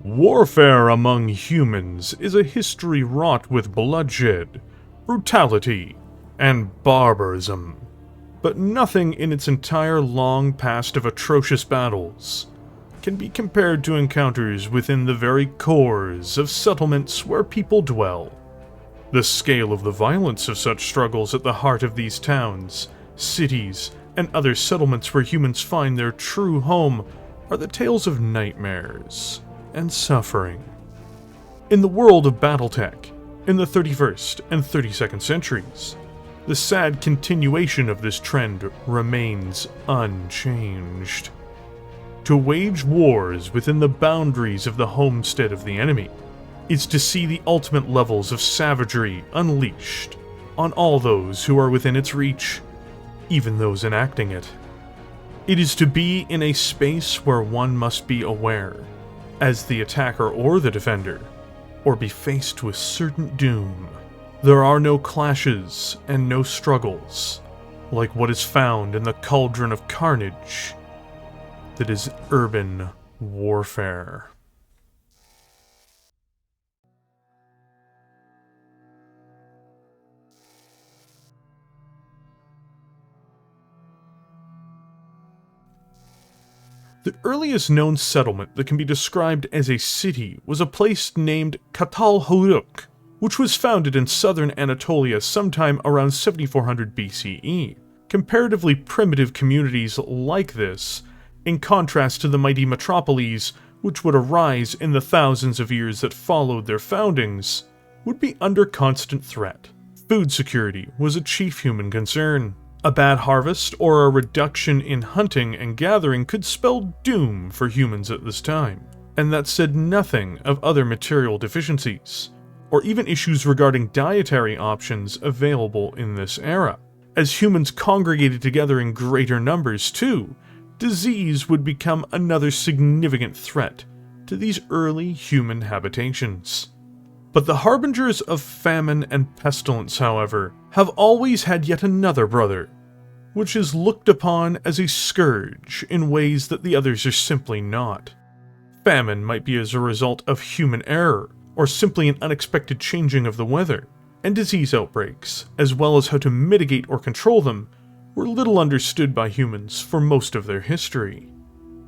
Warfare among humans is a history wrought with bloodshed, brutality, and barbarism, but nothing in its entire long past of atrocious battles can be compared to encounters within the very cores of settlements where people dwell. The scale of the violence of such struggles at the heart of these towns, cities, and other settlements where humans find their true home are the tales of nightmares and suffering. In the world of Battletech, in the 31st and 32nd centuries, the sad continuation of this trend remains unchanged. To wage wars within the boundaries of the homestead of the enemy is to see the ultimate levels of savagery unleashed on all those who are within its reach, even those enacting it. It is to be in a space where one must be aware, as the attacker or the defender, or be faced with certain doom. There are no clashes and no struggles, like what is found in the cauldron of carnage that is urban warfare. The earliest known settlement that can be described as a city was a place named Katal, which was founded in southern Anatolia sometime around 7400 BCE. Comparatively primitive communities like this, in contrast to the mighty metropolises which would arise in the thousands of years that followed their foundings, would be under constant threat. Food security was a chief human concern. A bad harvest or a reduction in hunting and gathering could spell doom for humans at this time, and that said nothing of other material deficiencies, or even issues regarding dietary options available in this era. As humans congregated together in greater numbers too, disease would become another significant threat to these early human habitations. But the harbingers of famine and pestilence, however, have always had yet another brother, which is looked upon as a scourge in ways that the others are simply not. Famine might be as a result of human error, or simply an unexpected changing of the weather, and disease outbreaks, as well as how to mitigate or control them, were little understood by humans for most of their history.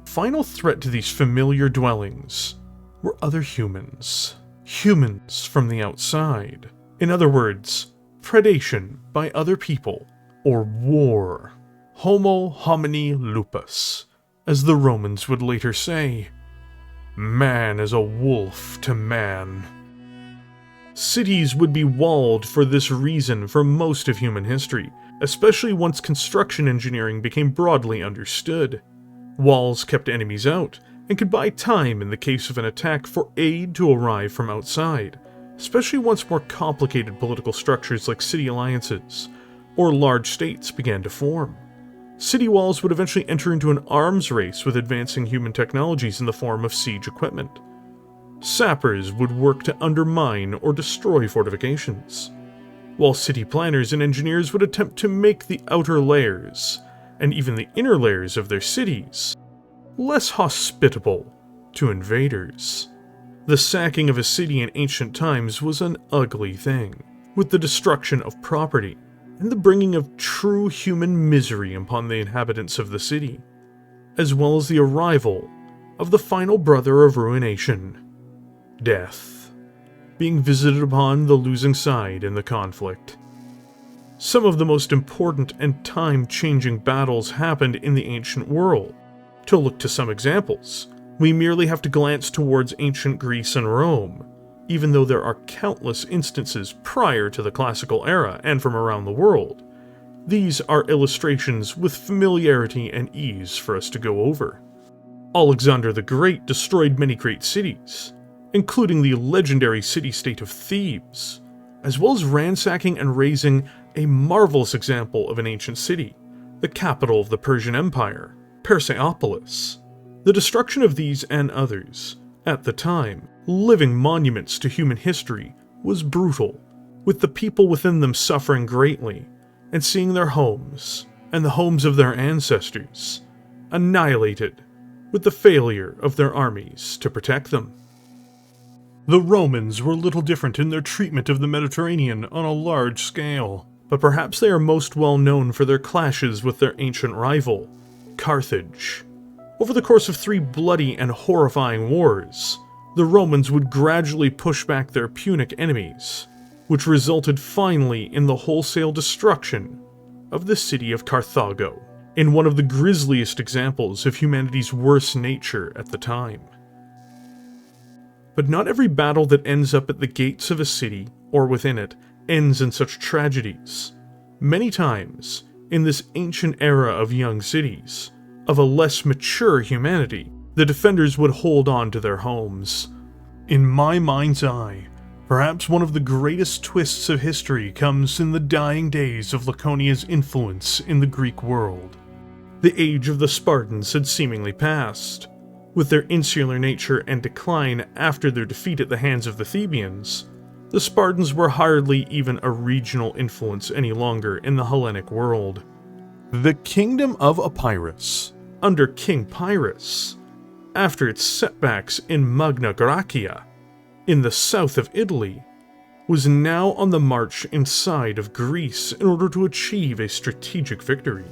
Final threat to these familiar dwellings were other humans. Humans from the outside. In other words, predation by other people, or war. Homo homini lupus, as the Romans would later say. Man is a wolf to man. Cities would be walled for this reason for most of human history, especially once construction engineering became broadly understood. Walls kept enemies out, and could buy time in the case of an attack for aid to arrive from outside, especially once more complicated political structures like city alliances or large states began to form. City walls would eventually enter into an arms race with advancing human technologies in the form of siege equipment. Sappers would work to undermine or destroy fortifications, while city planners and engineers would attempt to make the outer layers, and even the inner layers of their cities, less hospitable to invaders. The sacking of a city in ancient times was an ugly thing, with the destruction of property and the bringing of true human misery upon the inhabitants of the city, as well as the arrival of the final brother of ruination, death, being visited upon the losing side in the conflict. Some of the most important and time-changing battles happened in the ancient world. To look to some examples, we merely have to glance towards ancient Greece and Rome, even though there are countless instances prior to the classical era and from around the world. These are illustrations with familiarity and ease for us to go over. Alexander the Great destroyed many great cities, including the legendary city-state of Thebes, as well as ransacking and razing a marvelous example of an ancient city, the capital of the Persian Empire, Persepolis. The destruction of these and others, at the time, living monuments to human history, was brutal, with the people within them suffering greatly, and seeing their homes, and the homes of their ancestors, annihilated, with the failure of their armies to protect them. The Romans were little different in their treatment of the Mediterranean on a large scale, but perhaps they are most well known for their clashes with their ancient rival, Carthage. Over the course of 3 bloody and horrifying wars, the Romans would gradually push back their Punic enemies, which resulted finally in the wholesale destruction of the city of Carthago, in one of the grisliest examples of humanity's worst nature at the time. But not every battle that ends up at the gates of a city, or within it, ends in such tragedies. Many times, in this ancient era of young cities, of a less mature humanity, the defenders would hold on to their homes. In my mind's eye, perhaps one of the greatest twists of history comes in the dying days of Laconia's influence in the Greek world. The age of the Spartans had seemingly passed. With their insular nature and decline after their defeat at the hands of the Thebians, the Spartans were hardly even a regional influence any longer in the Hellenic world. The Kingdom of Epirus, under King Pyrrhus, after its setbacks in Magna Graecia, in the south of Italy, was now on the march inside of Greece in order to achieve a strategic victory,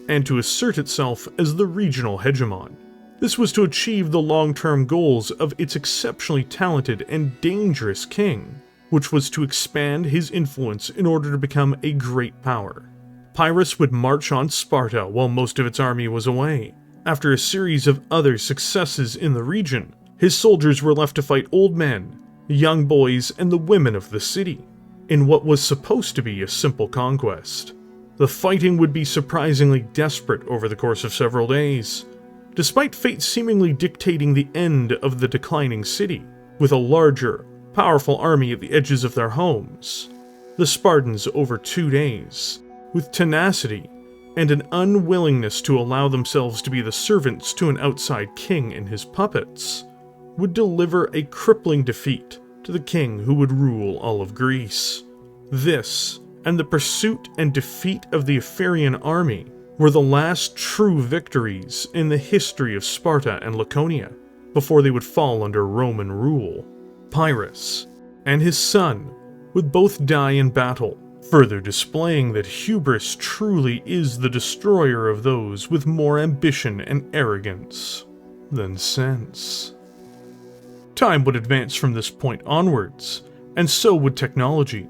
and to assert itself as the regional hegemon. This was to achieve the long-term goals of its exceptionally talented and dangerous king, which was to expand his influence in order to become a great power. Pyrrhus would march on Sparta while most of its army was away. After a series of other successes in the region, his soldiers were left to fight old men, young boys, and the women of the city, in what was supposed to be a simple conquest. The fighting would be surprisingly desperate over the course of several days. Despite fate seemingly dictating the end of the declining city, with a larger, powerful army at the edges of their homes, the Spartans over 2 days, with tenacity and an unwillingness to allow themselves to be the servants to an outside king and his puppets, would deliver a crippling defeat to the king who would rule all of Greece. This, and the pursuit and defeat of the Ephorian army, were the last true victories in the history of Sparta and Laconia, before they would fall under Roman rule. Pyrrhus and his son would both die in battle, further displaying that hubris truly is the destroyer of those with more ambition and arrogance than sense. Time would advance from this point onwards, and so would technology.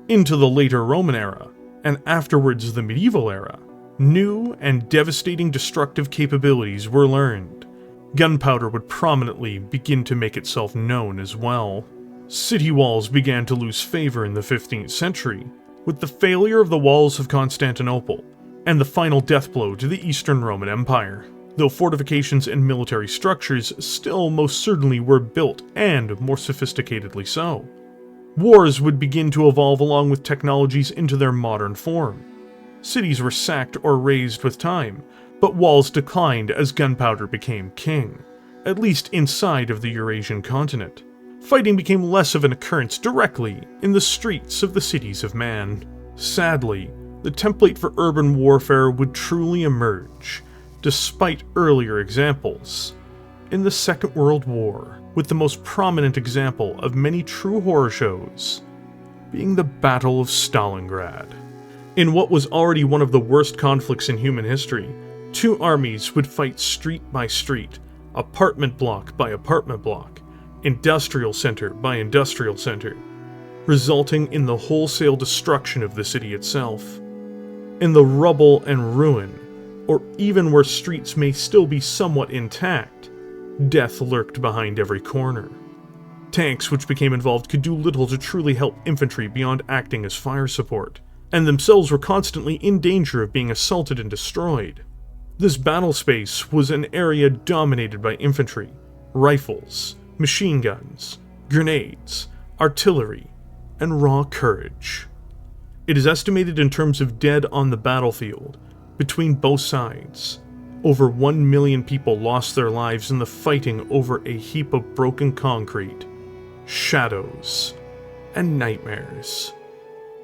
Into the later Roman era, and afterwards the medieval era, new and devastating destructive capabilities were learned. Gunpowder would prominently begin to make itself known as well. City walls began to lose favor in the 15th century, with the failure of the walls of Constantinople, and the final death blow to the Eastern Roman Empire, though fortifications and military structures still most certainly were built, and more sophisticatedly so. Wars would begin to evolve along with technologies into their modern form. Cities were sacked or razed with time, but walls declined as gunpowder became king, at least inside of the Eurasian continent. Fighting became less of an occurrence directly in the streets of the cities of man. Sadly, the template for urban warfare would truly emerge, despite earlier examples, in the Second World War, with the most prominent example of many true horror shows being the Battle of Stalingrad. In what was already one of the worst conflicts in human history, 2 armies would fight street by street, apartment block by apartment block, industrial center by industrial center, resulting in the wholesale destruction of the city itself. In the rubble and ruin, or even where streets may still be somewhat intact, death lurked behind every corner. Tanks which became involved could do little to truly help infantry beyond acting as fire support, and themselves were constantly in danger of being assaulted and destroyed. This battle space was an area dominated by infantry, rifles, machine guns, grenades, artillery, and raw courage. It is estimated in terms of dead on the battlefield, between both sides. Over 1 million people lost their lives in the fighting over a heap of broken concrete, shadows, and nightmares.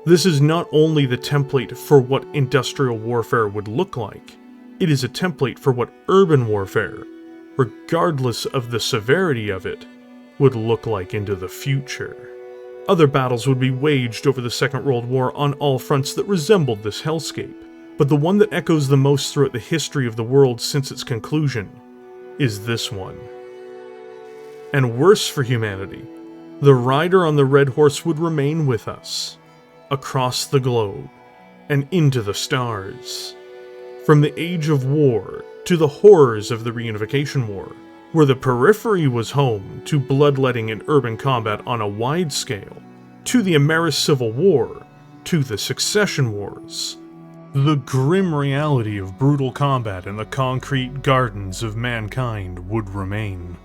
This is not only the template for what industrial warfare would look like, it is a template for what urban warfare, regardless of the severity of it, would look like into the future. Other battles would be waged over the Second World War on all fronts that resembled this hellscape, but the one that echoes the most throughout the history of the world since its conclusion is this one. And worse for humanity, the rider on the red horse would remain with us, across the globe, and into the stars. From the age of war to the horrors of the Reunification War, where the periphery was home to bloodletting and urban combat on a wide scale, to the Ameris Civil War, to the Succession Wars, the grim reality of brutal combat in the concrete gardens of mankind would remain.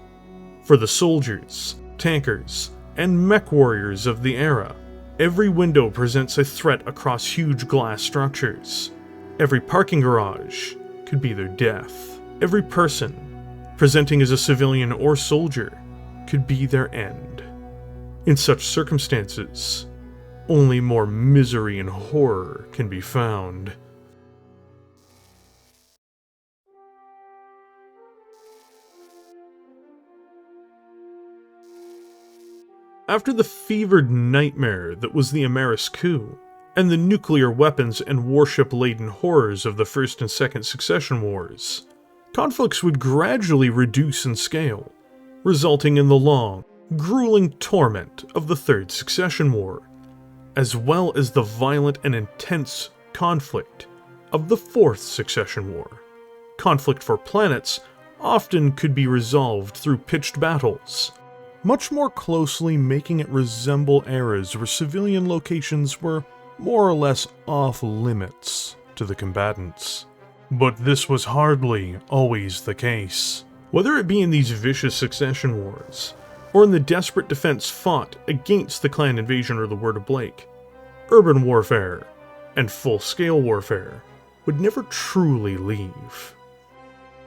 For the soldiers, tankers, and Mechwarriors of the era, every window presents a threat across huge glass structures. Every parking garage could be their death. Every person, presenting as a civilian or soldier, could be their end. In such circumstances, only more misery and horror can be found. After the fevered nightmare that was the Ameris coup, and the nuclear weapons and warship-laden horrors of the First and Second Succession Wars, conflicts would gradually reduce in scale, resulting in the long, grueling torment of the Third Succession War, as well as the violent and intense conflict of the Fourth Succession War. Conflict for planets often could be resolved through pitched battles, much more closely making it resemble eras where civilian locations were more or less off-limits to the combatants. But this was hardly always the case. Whether it be in these vicious succession wars, or in the desperate defense fought against the clan invasion or the Word of Blake, urban warfare and full-scale warfare would never truly leave.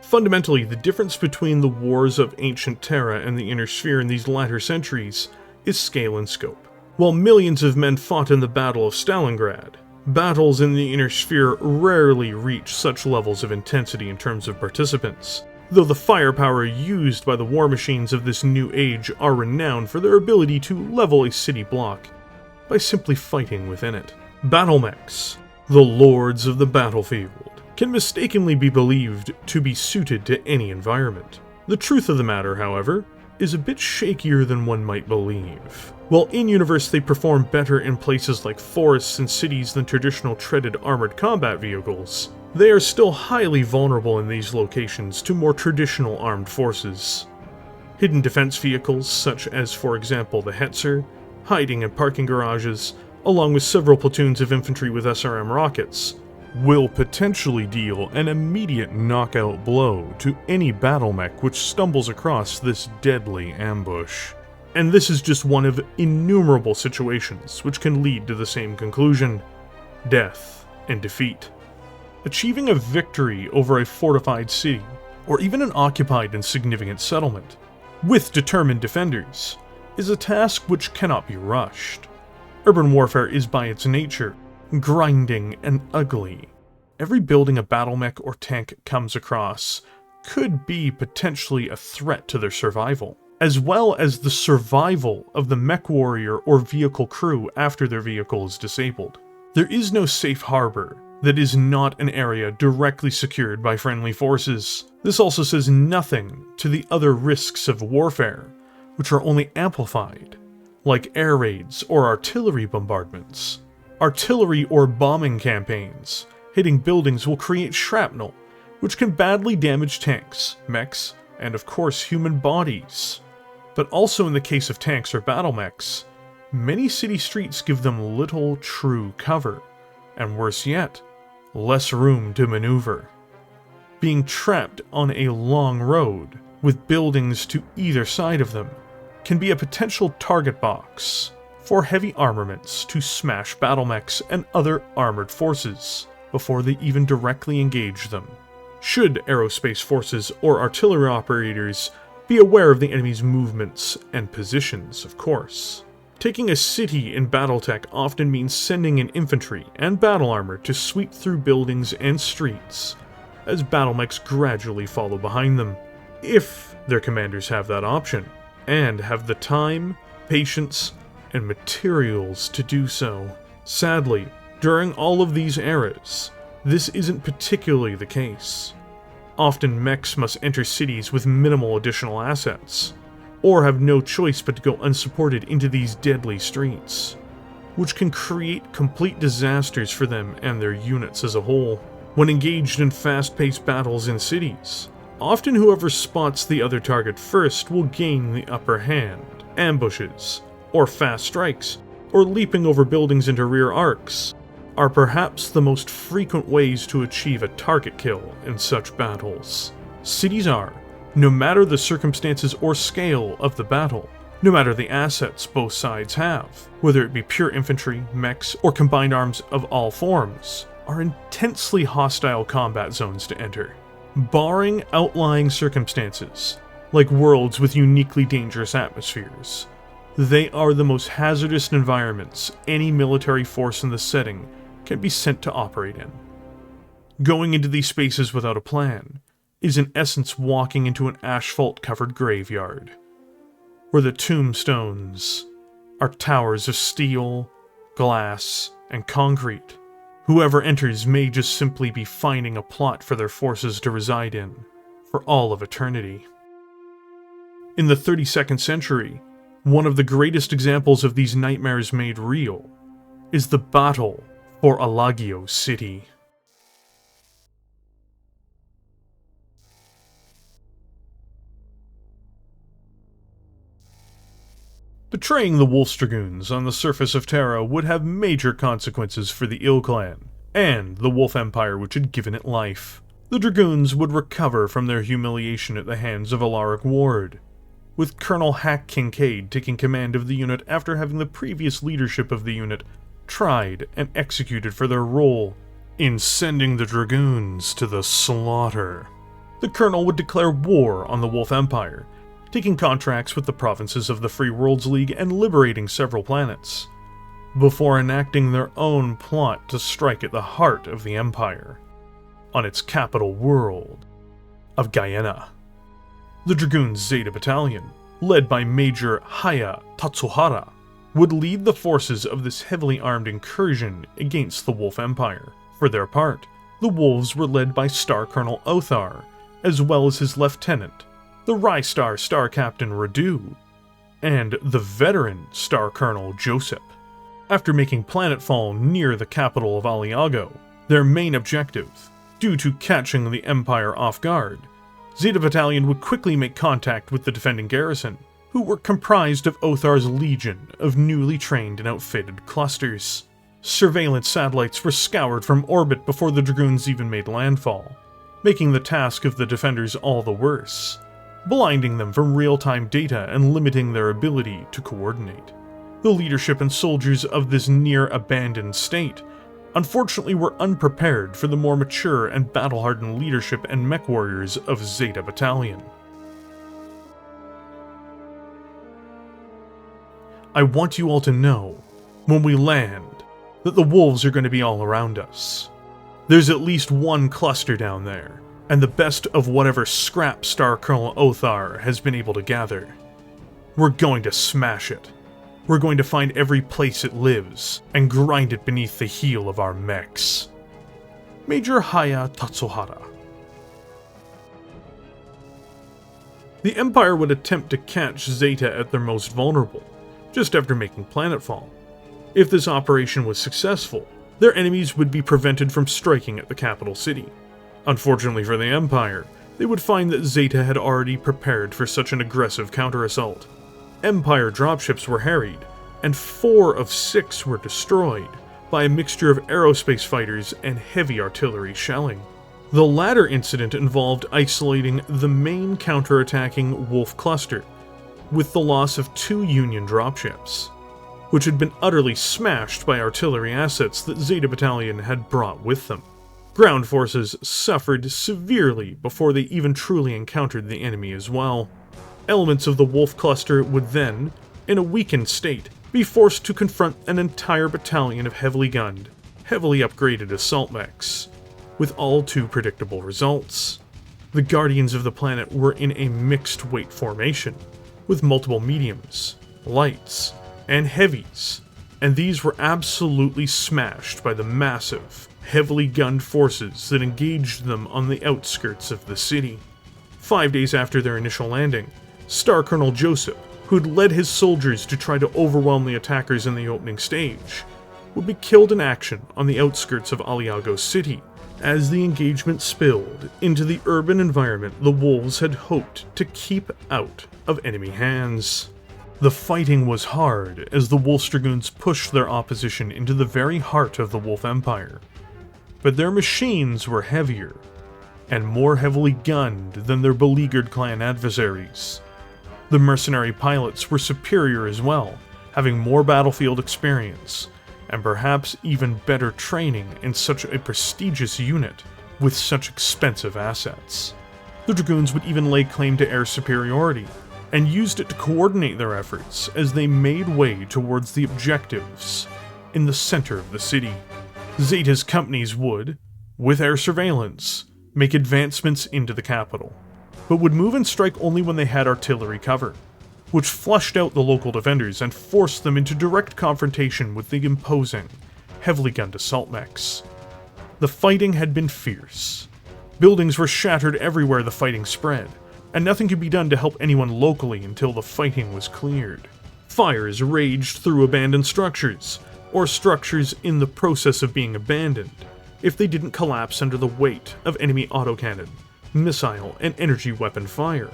Fundamentally, the difference between the wars of ancient Terra and the Inner Sphere in these latter centuries is scale and scope. While millions of men fought in the Battle of Stalingrad, battles in the Inner Sphere rarely reach such levels of intensity in terms of participants, though the firepower used by the war machines of this new age are renowned for their ability to level a city block by simply fighting within it. Battlemechs, the lords of the battlefield, can mistakenly be believed to be suited to any environment. The truth of the matter, however, is a bit shakier than one might believe. While in-universe they perform better in places like forests and cities than traditional treaded armored combat vehicles, they are still highly vulnerable in these locations to more traditional armed forces. Hidden defense vehicles, such as for example the Hetzer, hiding in parking garages, along with several platoons of infantry with SRM rockets, will potentially deal an immediate knockout blow to any battlemech which stumbles across this deadly ambush. And this is just one of innumerable situations which can lead to the same conclusion: death and defeat. Achieving a victory over a fortified city, or even an occupied and significant settlement, with determined defenders, is a task which cannot be rushed. Urban warfare is by its nature grinding and ugly. Every building a battlemech or tank comes across could be potentially a threat to their survival, as well as the survival of the Mechwarrior or vehicle crew after their vehicle is disabled. There is no safe harbor that is not an area directly secured by friendly forces. This also says nothing to the other risks of warfare, which are only amplified, like air raids or artillery bombardments. Artillery or bombing campaigns hitting buildings will create shrapnel, which can badly damage tanks, mechs, and of course human bodies. But also in the case of tanks or battlemechs, many city streets give them little true cover, and worse yet, less room to maneuver. Being trapped on a long road, with buildings to either side of them, can be a potential target box for heavy armaments to smash battlemechs and other armored forces before they even directly engage them. Should aerospace forces or artillery operators be aware of the enemy's movements and positions, of course. Taking a city in Battletech often means sending in infantry and battle armor to sweep through buildings and streets, as battlemechs gradually follow behind them, if their commanders have that option. and have the time, patience, and materials to do so. Sadly, during all of these eras, this isn't particularly the case. Often mechs must enter cities with minimal additional assets, or have no choice but to go unsupported into these deadly streets, which can create complete disasters for them and their units as a whole. When engaged in fast-paced battles in cities, often whoever spots the other target first will gain the upper hand. Ambushes, or fast strikes, or leaping over buildings into rear arcs are perhaps the most frequent ways to achieve a target kill in such battles. Cities are, no matter the circumstances or scale of the battle, no matter the assets both sides have, whether it be pure infantry, mechs, or combined arms of all forms, are intensely hostile combat zones to enter. Barring outlying circumstances, like worlds with uniquely dangerous atmospheres, they are the most hazardous environments any military force in the setting can be sent to operate in. Going into these spaces without a plan is in essence walking into an asphalt-covered graveyard, where the tombstones are towers of steel, glass, and concrete. Whoever enters may just simply be finding a plot for their forces to reside in for all of eternity. In the 32nd century, one of the greatest examples of these nightmares made real is the battle for Alliago City. Betraying the Wolf's Dragoons on the surface of Terra would have major consequences for the Ilclan and the Wolf Empire which had given it life. The Dragoons would recover from their humiliation at the hands of Alaric Ward, with Colonel Hack Kincaid taking command of the unit after having the previous leadership of the unit tried and executed for their role in sending the Dragoons to the slaughter. The Colonel would declare war on the Wolf Empire, taking contracts with the provinces of the Free Worlds League and liberating several planets, before enacting their own plot to strike at the heart of the Empire, on its capital world of Guyena. The Dragoons Zeta Battalion, led by Major Haya Tatsuhara, would lead the forces of this heavily armed incursion against the Wolf Empire. For their part, the Wolves were led by Star Colonel Othar, as well as his lieutenant, the Rystar Star Captain Radu, and the veteran Star Colonel Joseph. After making planetfall near the capital of Alliago, their main objective, due to catching the Empire off guard, Zeta Battalion would quickly make contact with the defending garrison, who were comprised of Othar's legion of newly trained and outfitted clusters. Surveillance satellites were scoured from orbit before the Dragoons even made landfall, making the task of the defenders all the worse, blinding them from real-time data and limiting their ability to coordinate. The leadership and soldiers of this near-abandoned state unfortunately were unprepared for the more mature and battle-hardened leadership and Mechwarriors of Zeta Battalion. I want you all to know, when we land, that the wolves are going to be all around us. There's at least one cluster down there, and the best of whatever scrap Star Colonel Othar has been able to gather. We're going to smash it. We're going to find every place it lives, and grind it beneath the heel of our mechs. Major Haya Tatsuhara. The Empire would attempt to catch Zeta at their most vulnerable, just after making planetfall. If this operation was successful, their enemies would be prevented from striking at the capital city. Unfortunately for the Empire, they would find that Zeta had already prepared for such an aggressive counter-assault. Empire dropships were harried, and 4 of 6 were destroyed by a mixture of aerospace fighters and heavy artillery shelling. The latter incident involved isolating the main counter-attacking Wolf cluster, with the loss of 2 Union dropships, which had been utterly smashed by artillery assets that Zeta Battalion had brought with them. Ground forces suffered severely before they even truly encountered the enemy as well. Elements of the Wolf cluster would then, in a weakened state, be forced to confront an entire battalion of heavily gunned, heavily upgraded assault mechs, with all too predictable results. The Guardians of the planet were in a mixed weight formation, with multiple mediums, lights, and heavies, and these were absolutely smashed by the massive, heavily gunned forces that engaged them on the outskirts of the city. 5 days after their initial landing, Star Colonel Joseph, who had led his soldiers to try to overwhelm the attackers in the opening stage, would be killed in action on the outskirts of Alliago City, as the engagement spilled into the urban environment the wolves had hoped to keep out of enemy hands. The fighting was hard as the Wolf Dragoons pushed their opposition into the very heart of the Wolf Empire, but their machines were heavier and more heavily gunned than their beleaguered clan adversaries. The mercenary pilots were superior as well, having more battlefield experience, and perhaps even better training in such a prestigious unit with such expensive assets. The Dragoons would even lay claim to air superiority, and used it to coordinate their efforts as they made way towards the objectives in the center of the city. Zeta's companies would, with air surveillance, make advancements into the capital, but would move and strike only when they had artillery cover, which flushed out the local defenders and forced them into direct confrontation with the imposing, heavily gunned assault mechs. The fighting had been fierce. Buildings were shattered everywhere the fighting spread, and nothing could be done to help anyone locally until the fighting was cleared. Fires raged through abandoned structures, or structures in the process of being abandoned, if they didn't collapse under the weight of enemy autocannon, missile, and energy weapon fire.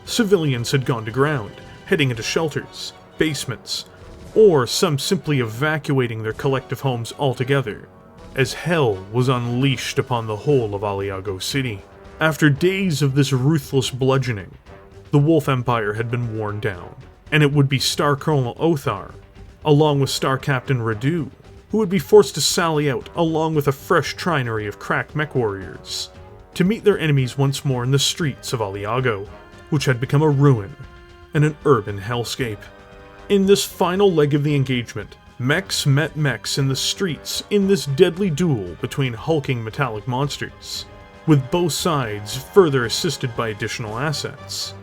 Civilians had gone to ground, heading into shelters, basements, or some simply evacuating their collective homes altogether, as hell was unleashed upon the whole of Alliago City. After days of this ruthless bludgeoning, the Wolf Empire had been worn down, and it would be Star Colonel Othar, along with Star Captain Radu, who would be forced to sally out along with a fresh trinary of crack Mechwarriors, to meet their enemies once more in the streets of Alliago, which had become a ruin and an urban hellscape. In this final leg of the engagement, mechs met mechs in the streets in this deadly duel between hulking metallic monsters, with both sides further assisted by additional assets.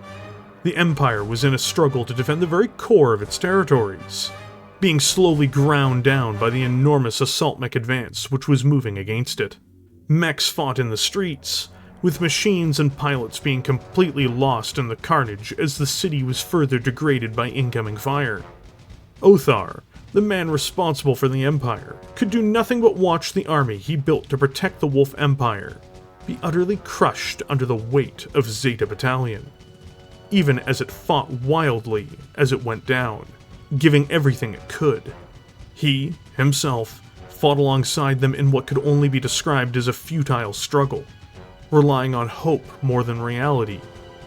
The Empire was in a struggle to defend the very core of its territories, being slowly ground down by the enormous assault mech advance which was moving against it. Mechs fought in the streets, with machines and pilots being completely lost in the carnage as the city was further degraded by incoming fire. Othar, the man responsible for the Empire, could do nothing but watch the army he built to protect the Wolf Empire be utterly crushed under the weight of Zeta Battalion, even as it fought wildly as it went down, giving everything it could. He, himself, fought alongside them in what could only be described as a futile struggle, relying on hope more than reality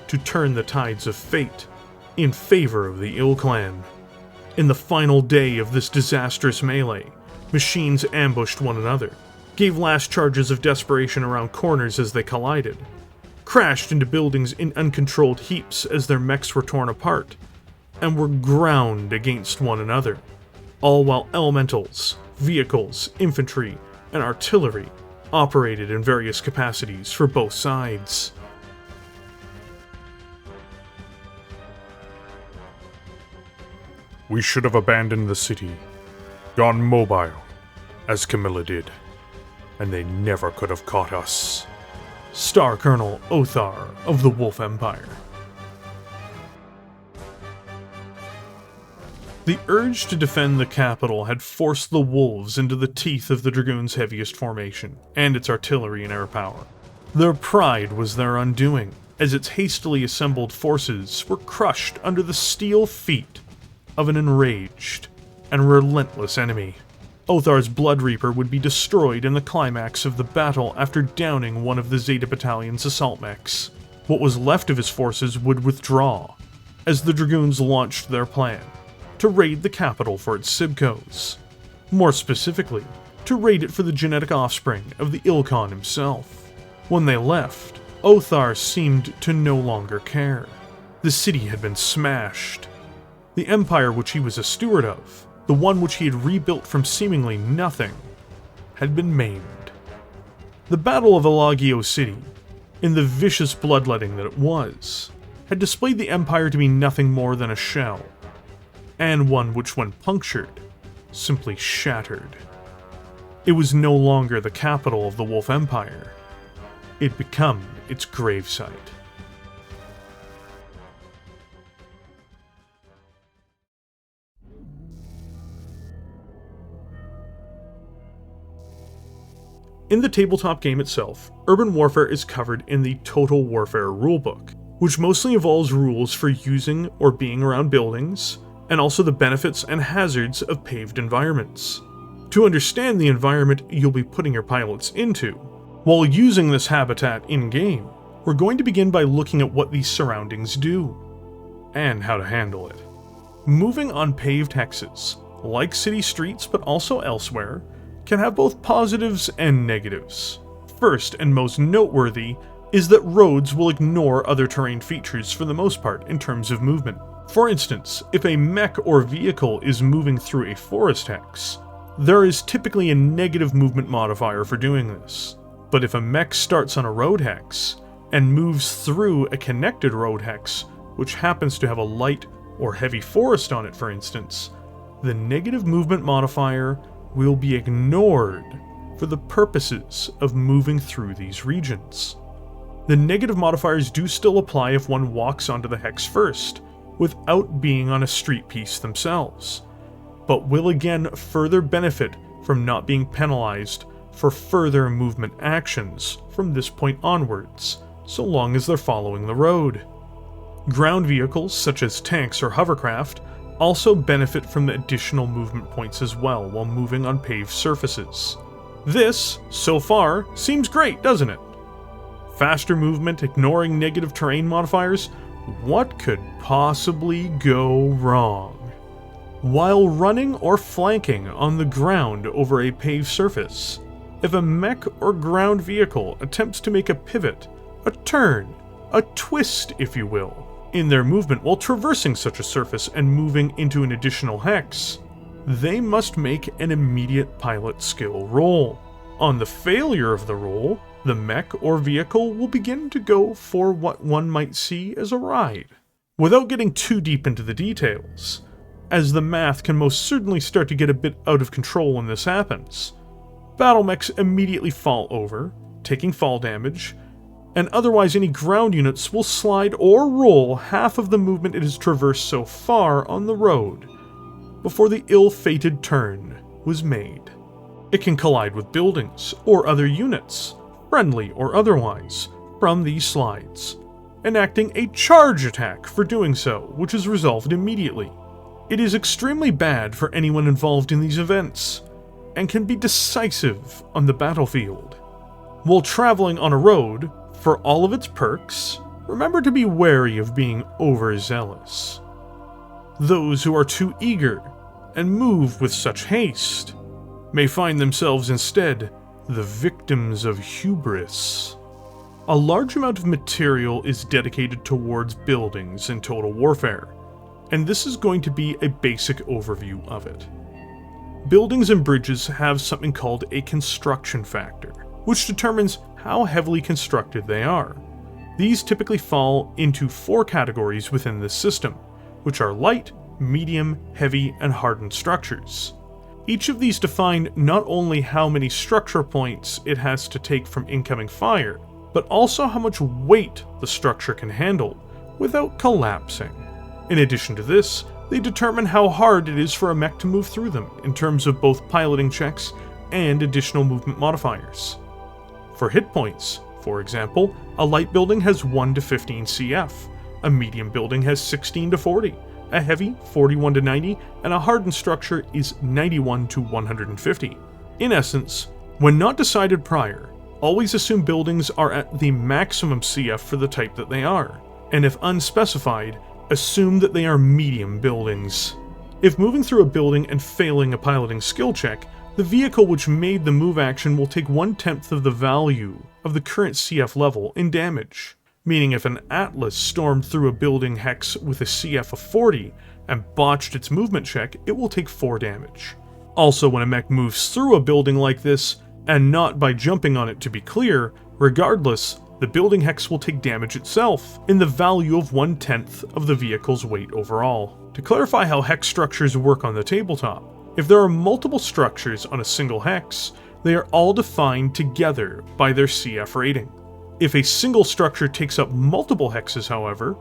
to turn the tides of fate in favor of the Ilclan. In the final day of this disastrous melee, machines ambushed one another, gave last charges of desperation around corners as they collided, crashed into buildings in uncontrolled heaps as their mechs were torn apart, and were ground against one another, all while elementals, vehicles, infantry, and artillery operated in various capacities for both sides. We should have abandoned the city, gone mobile, as Camilla did, and they never could have caught us. Star Colonel Othar of the Wolf Empire. The urge to defend the capital had forced the wolves into the teeth of the Dragoons' heaviest formation, and its artillery and air power. Their pride was their undoing, as its hastily assembled forces were crushed under the steel feet of an enraged and relentless enemy. Othar's Blood Reaper would be destroyed in the climax of the battle after downing one of the Zeta Battalion's assault mechs. What was left of his forces would withdraw, as the Dragoons launched their plan to raid the capital for its Sibcos. More specifically, to raid it for the genetic offspring of the Ilclan himself. When they left, Othar seemed to no longer care. The city had been smashed. The empire which he was a steward of, the one which he had rebuilt from seemingly nothing, had been maimed. The Battle of Alliago City, in the vicious bloodletting that it was, had displayed the Empire to be nothing more than a shell, and one which, when punctured, simply shattered. It was no longer the capital of the Wolf Empire. It became its gravesite. In the tabletop game itself, urban warfare is covered in the Total Warfare rulebook, which mostly involves rules for using or being around buildings, and also the benefits and hazards of paved environments. To understand the environment you'll be putting your pilots into, while using this habitat in-game, we're going to begin by looking at what these surroundings do, and how to handle it. Moving on paved hexes, like city streets but also elsewhere, can have both positives and negatives. First and most noteworthy is that roads will ignore other terrain features for the most part in terms of movement. For instance, if a mech or vehicle is moving through a forest hex, there is typically a negative movement modifier for doing this. But if a mech starts on a road hex and moves through a connected road hex, which happens to have a light or heavy forest on it for instance, the negative movement modifier will be ignored for the purposes of moving through these regions. The negative modifiers do still apply if one walks onto the hex first, without being on a street piece themselves, but will again further benefit from not being penalized for further movement actions from this point onwards, so long as they're following the road. Ground vehicles such as tanks or hovercraft also benefit from the additional movement points as well while moving on paved surfaces. This, so far, seems great, doesn't it? Faster movement, ignoring negative terrain modifiers? What could possibly go wrong? While running or flanking on the ground over a paved surface, if a mech or ground vehicle attempts to make a pivot, a turn, a twist if you will, in their movement while traversing such a surface and moving into an additional hex, they must make an immediate pilot skill roll. On the failure of the roll, the mech or vehicle will begin to go for what one might see as a ride. Without getting too deep into the details, as the math can most certainly start to get a bit out of control when this happens, battle mechs immediately fall over, taking fall damage, and otherwise any ground units will slide or roll half of the movement it has traversed so far on the road before the ill-fated turn was made. It can collide with buildings or other units, friendly or otherwise, from these slides, enacting a charge attack for doing so, which is resolved immediately. It is extremely bad for anyone involved in these events, and can be decisive on the battlefield. While traveling on a road, for all of its perks, remember to be wary of being overzealous. Those who are too eager and move with such haste may find themselves instead the victims of hubris. A large amount of material is dedicated towards buildings in Total Warfare, and this is going to be a basic overview of it. Buildings and bridges have something called a construction factor, which determines how heavily constructed they are. These typically fall into 4 categories within this system, which are light, medium, heavy, and hardened structures. Each of these define not only how many structure points it has to take from incoming fire, but also how much weight the structure can handle without collapsing. In addition to this, they determine how hard it is for a mech to move through them in terms of both piloting checks and additional movement modifiers. For hit points, for example, a light building has 1 to 15 CF, a medium building has 16 to 40, a heavy 41 to 90, and a hardened structure is 91 to 150. In essence, when not decided prior, always assume buildings are at the maximum CF for the type that they are, and if unspecified, assume that they are medium buildings. If moving through a building and failing a piloting skill check, the vehicle which made the move action will take 1/10 of the value of the current CF level in damage, meaning if an Atlas stormed through a building hex with a CF of 40 and botched its movement check, it will take 4 damage. Also, when a mech moves through a building like this, and not by jumping on it to be clear, regardless, the building hex will take damage itself, in the value of 1/10 of the vehicle's weight overall. To clarify how hex structures work on the tabletop, if there are multiple structures on a single hex, they are all defined together by their CF rating. If a single structure takes up multiple hexes, however,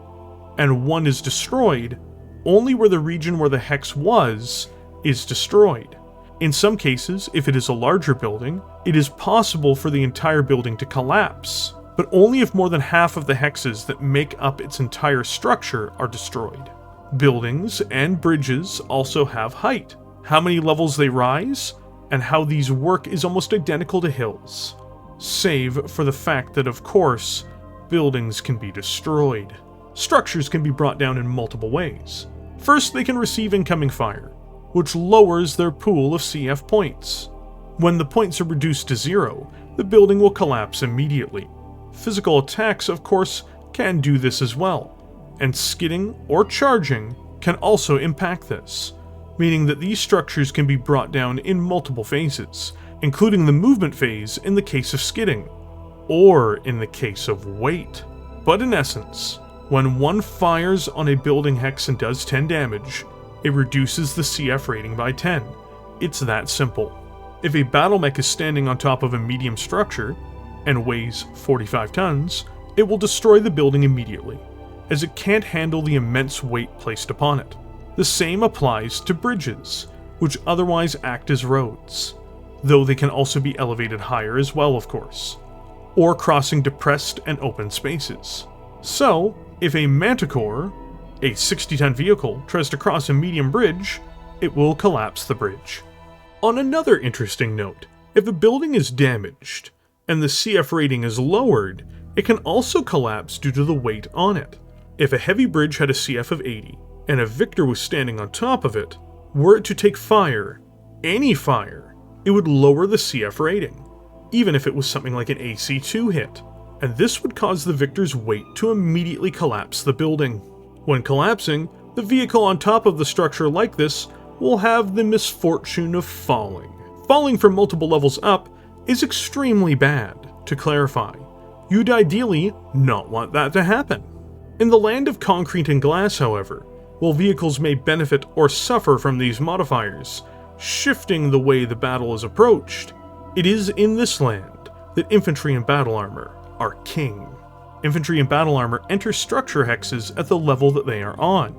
and one is destroyed, only where the region where the hex was is destroyed. In some cases, if it is a larger building, it is possible for the entire building to collapse, but only if more than half of the hexes that make up its entire structure are destroyed. Buildings and bridges also have height. How many levels they rise, and how these work is almost identical to hills, save for the fact that, of course, buildings can be destroyed. Structures can be brought down in multiple ways. First, they can receive incoming fire, which lowers their pool of CF points. When the points are reduced to 0, the building will collapse immediately. Physical attacks, of course, can do this as well, and skidding or charging can also impact this, meaning that these structures can be brought down in multiple phases, including the movement phase in the case of skidding, or in the case of weight. But in essence, when one fires on a building hex and does 10 damage, it reduces the CF rating by 10. It's that simple. If a battle mech is standing on top of a medium structure and weighs 45 tons, it will destroy the building immediately, as it can't handle the immense weight placed upon it. The same applies to bridges, which otherwise act as roads, though they can also be elevated higher as well, of course, or crossing depressed and open spaces. So, if a Manticore, a 60-ton vehicle, tries to cross a medium bridge, it will collapse the bridge. On another interesting note, if a building is damaged and the CF rating is lowered, it can also collapse due to the weight on it. If a heavy bridge had a CF of 80 and a victor was standing on top of it, were it to take fire, any fire, it would lower the CF rating, even if it was something like an AC2 hit, and this would cause the victor's weight to immediately collapse the building. When collapsing, the vehicle on top of the structure like this will have the misfortune of falling. Falling from multiple levels up is extremely bad. To clarify, you'd ideally not want that to happen. In the land of concrete and glass, however, while vehicles may benefit or suffer from these modifiers, shifting the way the battle is approached, it is in this land that infantry and battle armor are king. Infantry and battle armor enter structure hexes at the level that they are on,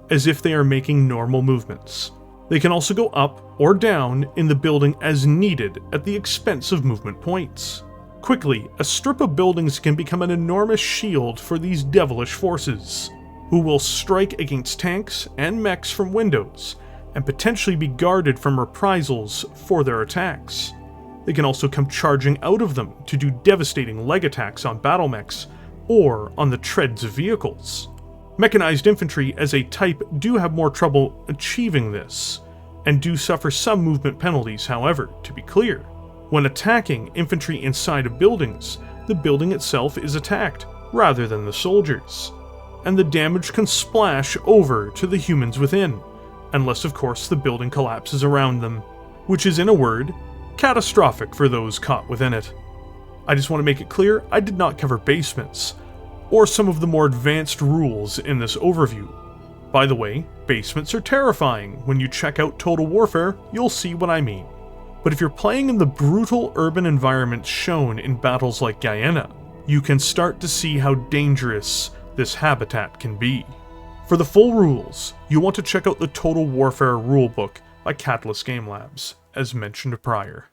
as if they are making normal movements. They can also go up or down in the building as needed at the expense of movement points. Quickly, a strip of buildings can become an enormous shield for these devilish forces, who will strike against tanks and mechs from windows, and potentially be guarded from reprisals for their attacks. They can also come charging out of them to do devastating leg attacks on battle mechs or on the treads of vehicles. Mechanized infantry as a type do have more trouble achieving this, and do suffer some movement penalties, however, to be clear. When attacking infantry inside of buildings, the building itself is attacked, rather than the soldiers, and the damage can splash over to the humans within, unless of course the building collapses around them, which is, in a word, catastrophic for those caught within it. I just want to make it clear, I did not cover basements, or some of the more advanced rules in this overview. By the way, basements are terrifying. When you check out Total Warfare, you'll see what I mean. But if you're playing in the brutal urban environments shown in battles like Guyana, you can start to see how dangerous this habitat can be. For the full rules, you want to check out the Total Warfare rulebook by Catalyst Game Labs, as mentioned prior.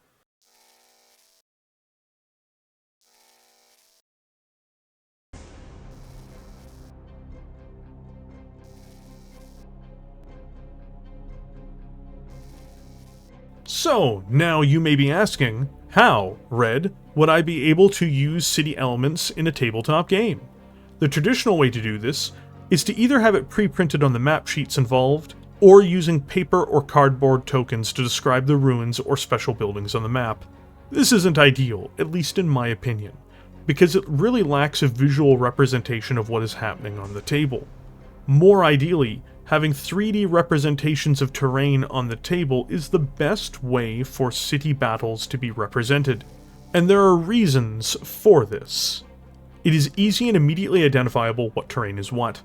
So, now you may be asking, how, Red, would I be able to use city elements in a tabletop game? The traditional way to do this is to either have it pre-printed on the map sheets involved, or using paper or cardboard tokens to describe the ruins or special buildings on the map. This isn't ideal, at least in my opinion, because it really lacks a visual representation of what is happening on the table. More ideally, having 3D representations of terrain on the table is the best way for city battles to be represented, and there are reasons for this. It is easy and immediately identifiable what terrain is what.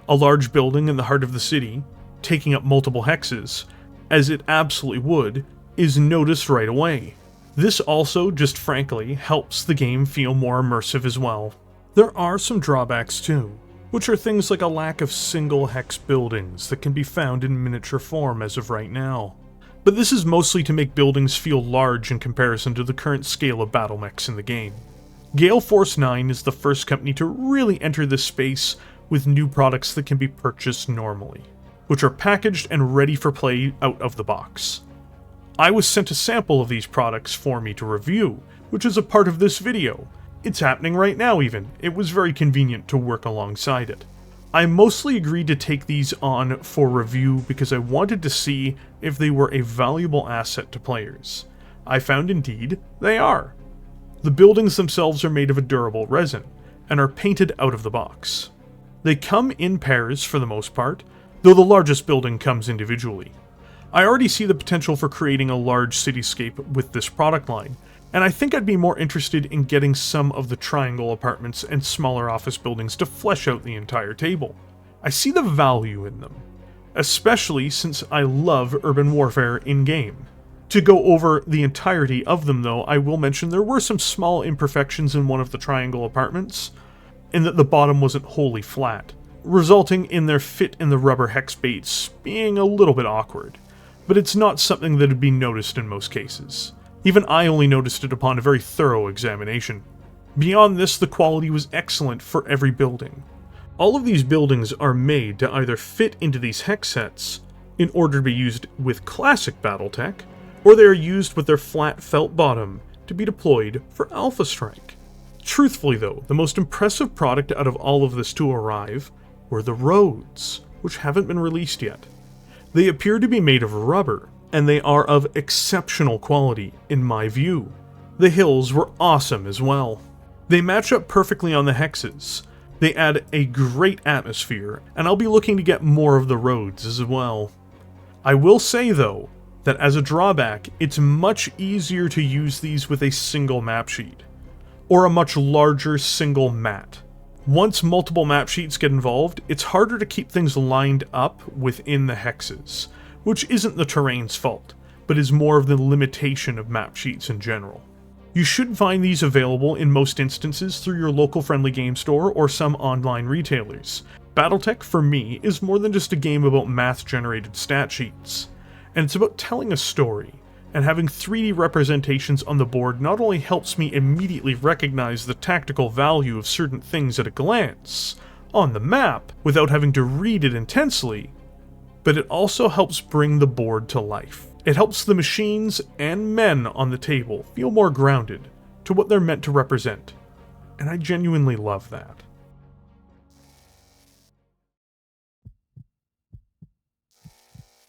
A large building in the heart of the city, taking up multiple hexes, as it absolutely would, is noticed right away. This also, just frankly, helps the game feel more immersive as well. There are some drawbacks too, which are things like a lack of single hex buildings that can be found in miniature form as of right now. But this is mostly to make buildings feel large in comparison to the current scale of battle mechs in the game. Gale Force 9 is the first company to really enter this space with new products that can be purchased normally, which are packaged and ready for play out of the box. I was sent a sample of these products for me to review, which is a part of this video. It's happening right now even. It was very convenient to work alongside it. I mostly agreed to take these on for review because I wanted to see if they were a valuable asset to players. I found indeed they are. The buildings themselves are made of a durable resin, and are painted out of the box. They come in pairs for the most part, though the largest building comes individually. I already see the potential for creating a large cityscape with this product line, and I think I'd be more interested in getting some of the triangle apartments and smaller office buildings to flesh out the entire table. I see the value in them, especially since I love urban warfare in-game. To go over the entirety of them though, I will mention there were some small imperfections in one of the triangle apartments, in that the bottom wasn't wholly flat, resulting in their fit in the rubber hex baits being a little bit awkward. But it's not something that would be noticed in most cases. Even I only noticed it upon a very thorough examination. Beyond this, the quality was excellent for every building. All of these buildings are made to either fit into these hex sets in order to be used with classic Battletech, or they are used with their flat felt bottom to be deployed for Alpha Strike. Truthfully though, the most impressive product out of all of this to arrive were the roads, which haven't been released yet. They appear to be made of rubber, and they are of exceptional quality in my view. The hills were awesome as well. They match up perfectly on the hexes. They add a great atmosphere, and I'll be looking to get more of the roads as well. I will say though, that as a drawback, it's much easier to use these with a single map sheet, or a much larger single mat. Once multiple map sheets get involved, it's harder to keep things lined up within the hexes, which isn't the terrain's fault, but is more of the limitation of map sheets in general. You should find these available in most instances through your local friendly game store or some online retailers. Battletech, for me, is more than just a game about math-generated stat sheets, and it's about telling a story, and having 3D representations on the board not only helps me immediately recognize the tactical value of certain things at a glance on the map without having to read it intensely, but it also helps bring the board to life. It helps the machines and men on the table feel more grounded to what they're meant to represent, and I genuinely love that.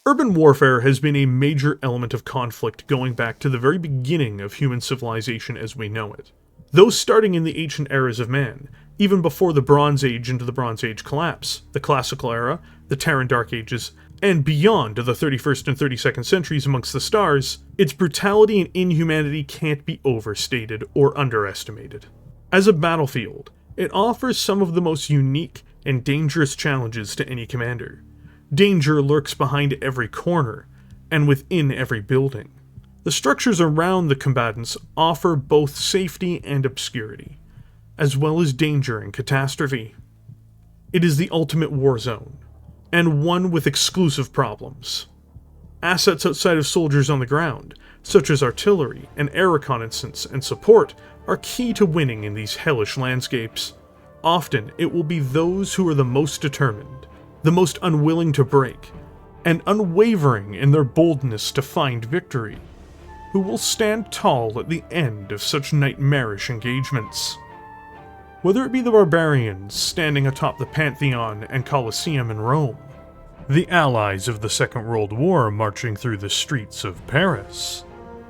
Urban warfare has been a major element of conflict going back to the very beginning of human civilization as we know it. Though starting in the ancient eras of man, even before the Bronze Age into the Bronze Age collapse, the Classical Era, the Terran Dark Ages, and beyond to the 31st and 32nd centuries amongst the stars, its brutality and inhumanity can't be overstated or underestimated. As a battlefield, it offers some of the most unique and dangerous challenges to any commander. Danger lurks behind every corner, and within every building. The structures around the combatants offer both safety and obscurity, as well as danger and catastrophe. It is the ultimate war zone, and one with exclusive problems. Assets outside of soldiers on the ground, such as artillery and air reconnaissance and support, are key to winning in these hellish landscapes. Often, it will be those who are the most determined, the most unwilling to break, and unwavering in their boldness to find victory, who will stand tall at the end of such nightmarish engagements. Whether it be the barbarians standing atop the Pantheon and Colosseum in Rome, the allies of the Second World War marching through the streets of Paris,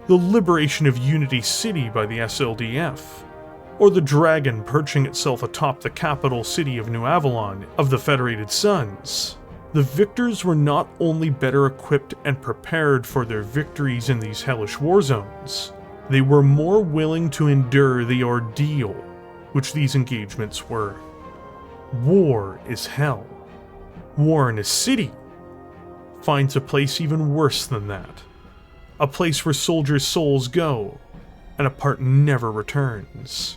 the liberation of Unity City by the SLDF, or the dragon perching itself atop the capital city of New Avalon of the Federated Suns, the victors were not only better equipped and prepared for their victories in these hellish war zones, they were more willing to endure the ordeal which these engagements were. War is hell. War in a city finds a place even worse than that. A place where soldiers' souls go, and a part never returns.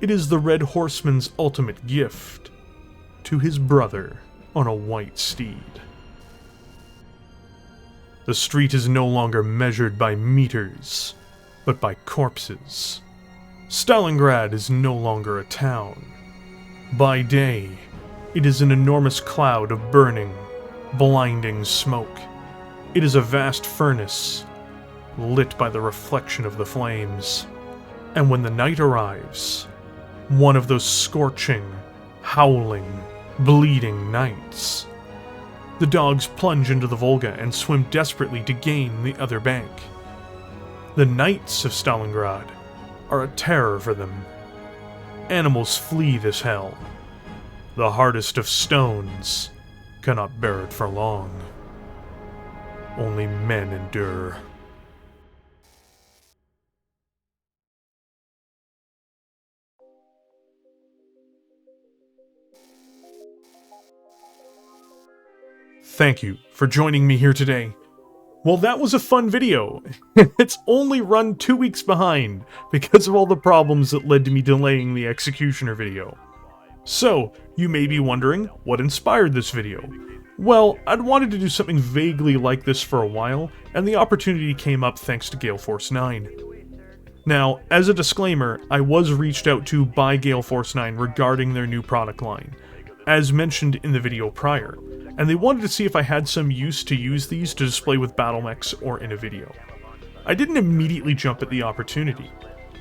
It is the Red Horseman's ultimate gift to his brother on a white steed. The street is no longer measured by meters, but by corpses. Stalingrad is no longer a town. By day, it is an enormous cloud of burning, blinding smoke. It is a vast furnace, lit by the reflection of the flames. And when the night arrives, one of those scorching, howling, bleeding nights, the dogs plunge into the Volga and swim desperately to gain the other bank. The nights of Stalingrad are a terror for them. Animals flee this hell. The hardest of stones cannot bear it for long. Only men endure. Thank you for joining me here today. Well, that was a fun video. It's only run 2 weeks behind because of all the problems that led to me delaying the Executioner video. So, you may be wondering what inspired this video. Well, I'd wanted to do something vaguely like this for a while, and the opportunity came up thanks to Gale Force 9. Now, as a disclaimer, I was reached out to by Gale Force 9 regarding their new product line, as mentioned in the video prior, and they wanted to see if I had some use to use these to display with battle mechs or in a video. I didn't immediately jump at the opportunity.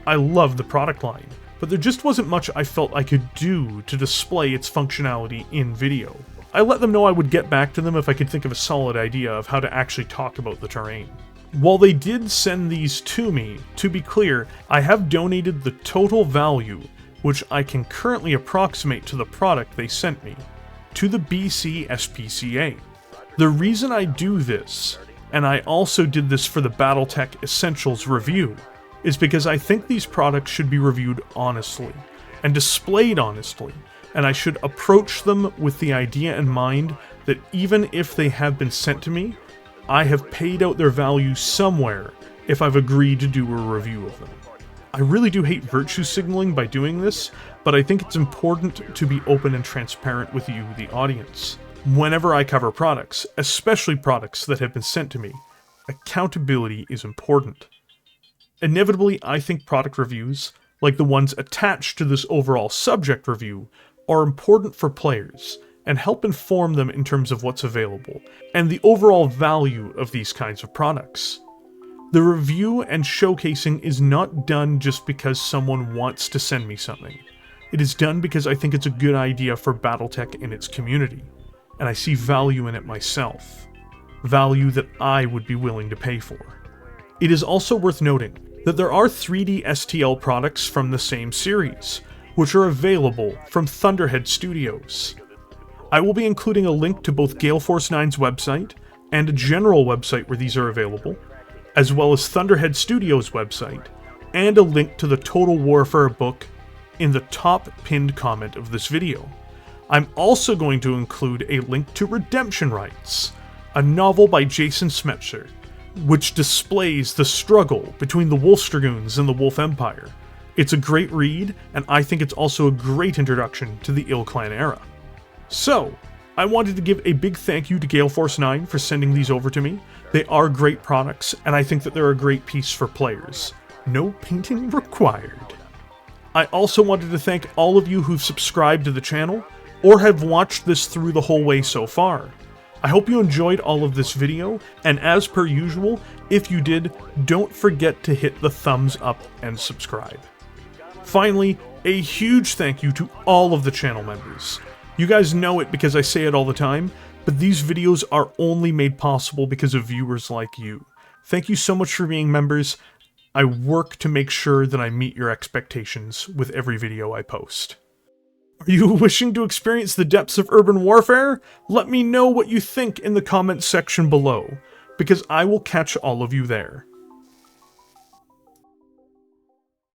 I love the product line, but there just wasn't much I felt I could do to display its functionality in video. I let them know I would get back to them if I could think of a solid idea of how to actually talk about the terrain. While they did send these to me, to be clear, I have donated the total value, which I can currently approximate to the product they sent me, to the BC SPCA. The reason I do this, and I also did this for the Battletech Essentials review, is because I think these products should be reviewed honestly, and displayed honestly, and I should approach them with the idea in mind that even if they have been sent to me, I have paid out their value somewhere if I've agreed to do a review of them. I really do hate virtue signaling by doing this, but I think it's important to be open and transparent with you, the audience. Whenever I cover products, especially products that have been sent to me, accountability is important. Inevitably, I think product reviews, like the ones attached to this overall subject review, are important for players, and help inform them in terms of what's available, and the overall value of these kinds of products. The review and showcasing is not done just because someone wants to send me something. It is done because I think it's a good idea for Battletech and its community, and I see value in it myself. Value that I would be willing to pay for. It is also worth noting that there are 3D STL products from the same series, which are available from Thunderhead Studios. I will be including a link to both Gale Force 9's website and a general website where these are available, as well as Thunderhead Studios' website, and a link to the Total Warfare book in the top pinned comment of this video. I'm also going to include a link to Redemption Rights, a novel by Jason Smetzer, which displays the struggle between the Wolf Dragoons and the Wolf Empire. It's a great read, and I think it's also a great introduction to the Ilclan era. So, I wanted to give a big thank you to Gale Force 9 for sending these over to me. They are great products, and I think that they're a great piece for players. No painting required. I also wanted to thank all of you who've subscribed to the channel, or have watched this through the whole way so far. I hope you enjoyed all of this video, and as per usual, if you did, don't forget to hit the thumbs up and subscribe. Finally, a huge thank you to all of the channel members. You guys know it because I say it all the time, but these videos are only made possible because of viewers like you. Thank you so much for being members. I work to make sure that I meet your expectations with every video I post. Are you wishing to experience the depths of urban warfare? Let me know what you think in the comments section below, because I will catch all of you there.